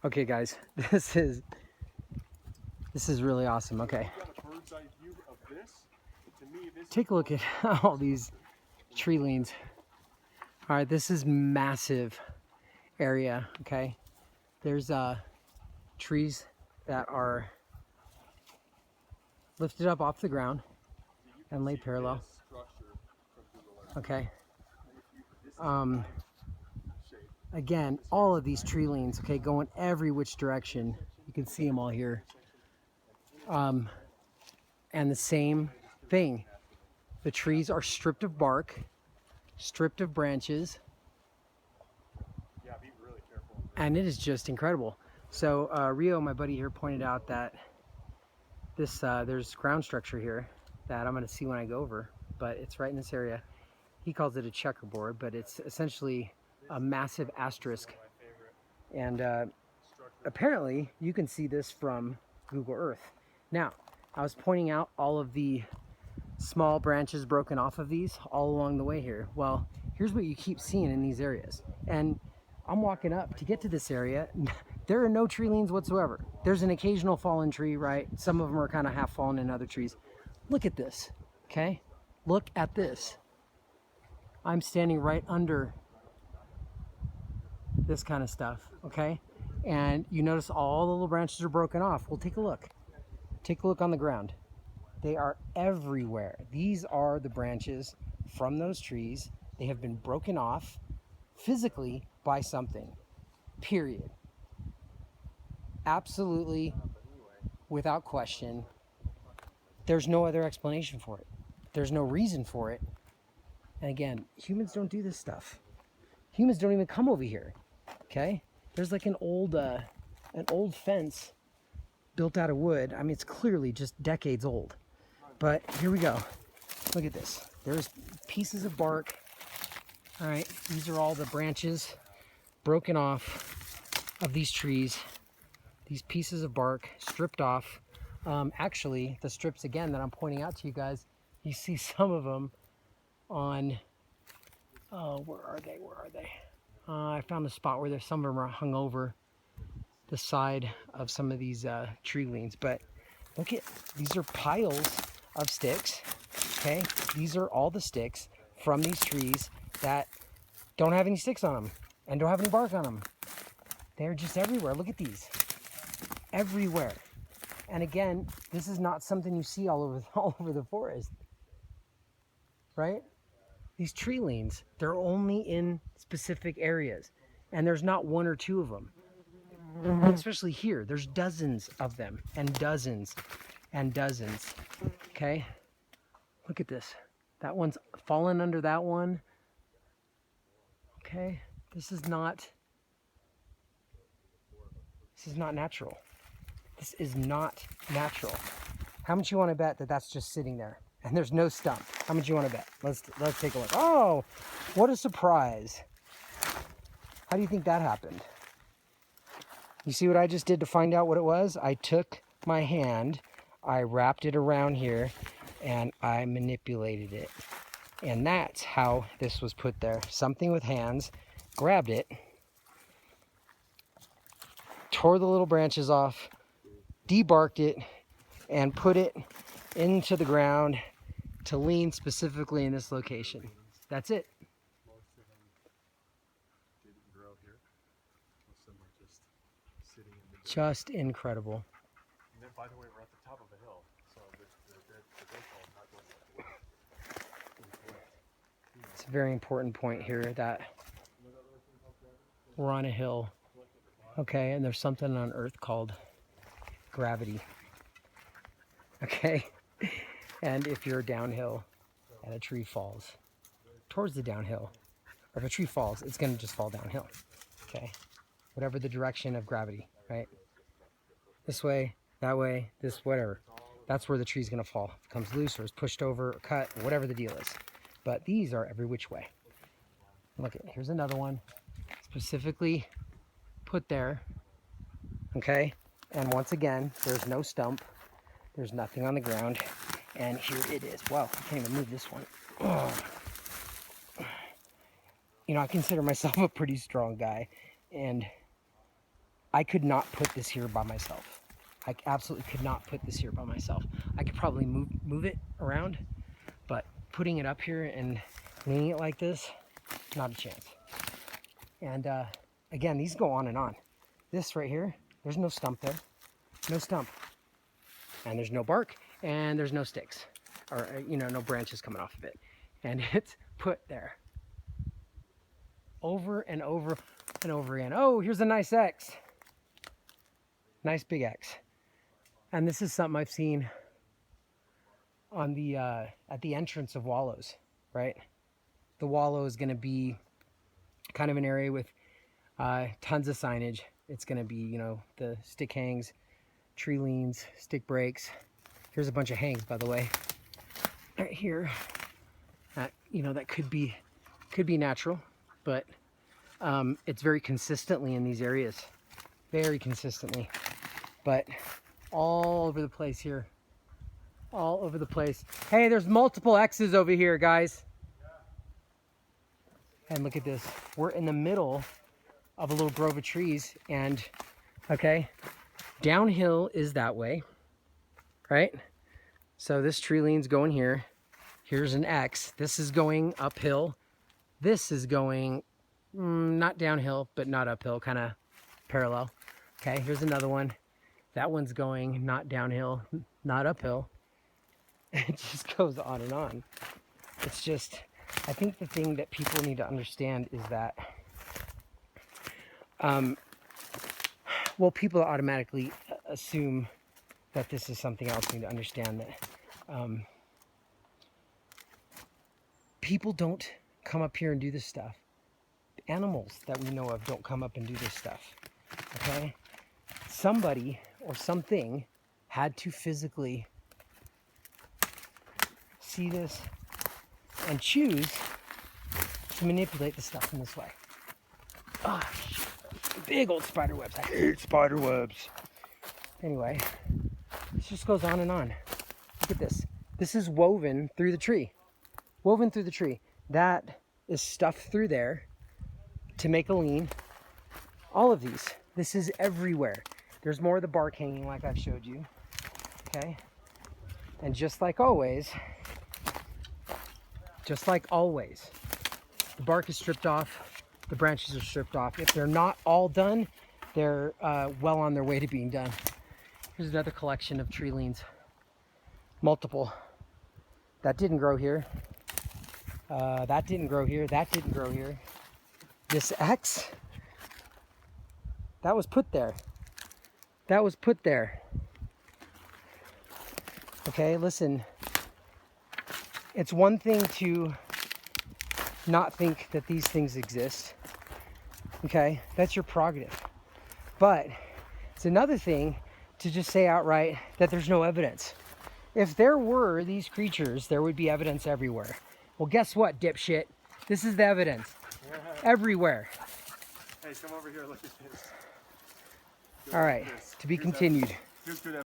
Okay, guys, this is really awesome. Okay, take a look at all these tree leans. All right, this is massive area. Okay, there's trees that are lifted up off the ground and laid parallel. Okay. Again, all of these tree leans, okay, going every which direction. You can see them all here. And the same thing. The trees are stripped of bark, stripped of branches, and it is just incredible. So Rio, my buddy here, pointed out that this there's ground structure here that I'm going to see when I go over, but it's right in this area. He calls it a checkerboard, but it's essentially a massive asterisk. And apparently you can see this from Google Earth. Now, I was pointing out all of the small branches broken off of these all along the way here. Well, here's what you keep seeing in these areas. And I'm walking up to get to this area. There are no tree leans whatsoever. There's an occasional fallen tree, right? Some of them are kind of half fallen in other trees. Look at this, okay? Look at this. I'm standing right under this kind of stuff, okay? And you notice all the little branches are broken off. Well, take a look. Take a look on the ground. They are everywhere. These are the branches from those trees. They have been broken off physically by something, period. Absolutely, without question. There's no other explanation for it. There's no reason for it. And again, humans don't do this stuff. Humans don't even come over here, okay? There's like an old fence built out of wood. I mean, it's clearly just decades old. But here we go. Look at this. There's pieces of bark. All right, these are all the branches broken off of these trees. These pieces of bark stripped off. Actually, the strips again that I'm pointing out to you guys, you see some of them on, where are they? Where are they? I found a spot where there's some of them are hung over the side of some of these tree leans. But look at, these are piles of sticks, okay? These are all the sticks from these trees that don't have any sticks on them and don't have any bark on them. They're just everywhere. Look at these. Everywhere. And again, this is not something you see all over the forest, right? These tree leans, they're only in specific areas, and there's not one or two of them. And especially here, there's dozens of them, and dozens and dozens. Okay, look at this. That one's fallen under that one. Okay, this is not natural. This is not natural. How much you want to bet that that's just sitting there and there's no stump? How much you want to bet? Let's take a look. Oh, what a surprise. How do you think that happened? You see what I just did to find out what it was? I took my hand, I wrapped it around here, and I manipulated it. And that's how this was put there. Something with hands grabbed it, tore the little branches off, debarked it, and put it into the ground to lean specifically in this location. That's it. Just incredible. And then, by the way, we're at the top of a hill, so the baseball is not going up. It's a very important point here that we're on a hill, okay, and there's something on Earth called gravity, okay? And if you're downhill and a tree falls towards the downhill, or if a tree falls, it's going to just fall downhill, okay? Whatever the direction of gravity, right? This way, that way, this, whatever. That's where the tree's going to fall. If it comes loose or is pushed over or cut, or whatever the deal is. But these are every which way. Look, here's another one specifically put there, okay? And once again, there's no stump. There's nothing on the ground. And here it is. Wow, I can't even move this one. Oh. You know, I consider myself a pretty strong guy. And I could not put this here by myself. I absolutely could not put this here by myself. I could probably move it around, but putting it up here and leaning it like this, not a chance. And again, these go on and on. This right here, there's no stump there, no stump. And there's no bark, and there's no sticks, or no branches coming off of it. And it's put there over and over and over again. Oh, here's a nice X. Nice big X. And this is something I've seen on the at the entrance of wallows, right? The wallow is going to be kind of an area with tons of signage. It's going to be, the stick hangs, tree leans, stick breaks. Here's a bunch of hangs, by the way, right here. That that could be natural, but it's very consistently in these areas, very consistently. But all over the place here, all over the place. Hey, there's multiple X's over here, guys. And look at this. We're in the middle of a little grove of trees, and okay, downhill is that way, right? So this tree lean's going here. Here's an X. This is going uphill. This is going not downhill, but not uphill, kind of parallel. Okay, here's another one. That one's going not downhill, not uphill. It just goes on and on. It's just, I think the thing that people need to understand is that, well, people automatically assume that this is something else. Need to understand that people don't come up here and do this stuff. Animals that we know of don't come up and do this stuff. Okay? Somebody or something had to physically see this and choose to manipulate the stuff in this way. Oh, big old spider webs. I hate spider webs. Anyway, this just goes on and on. Look at this. This is woven through the tree. Woven through the tree. That is stuffed through there to make a lean. All of these. This is everywhere. There's more of the bark hanging like I've showed you. Okay? And just like always, the bark is stripped off, the branches are stripped off. If they're not all done, they're well on their way to being done. Here's another collection of tree leans. Multiple. That didn't grow here. That didn't grow here. That didn't grow here. This X, that was put there. That was put there. Okay, listen. It's one thing to not think that these things exist. Okay, that's your prerogative. But it's another thing to just say outright that there's no evidence. If there were these creatures, there would be evidence everywhere. Well, guess what, dipshit? This is the evidence. Everywhere. Hey, come over here, look at this. All right, to be continued. Here's good evidence.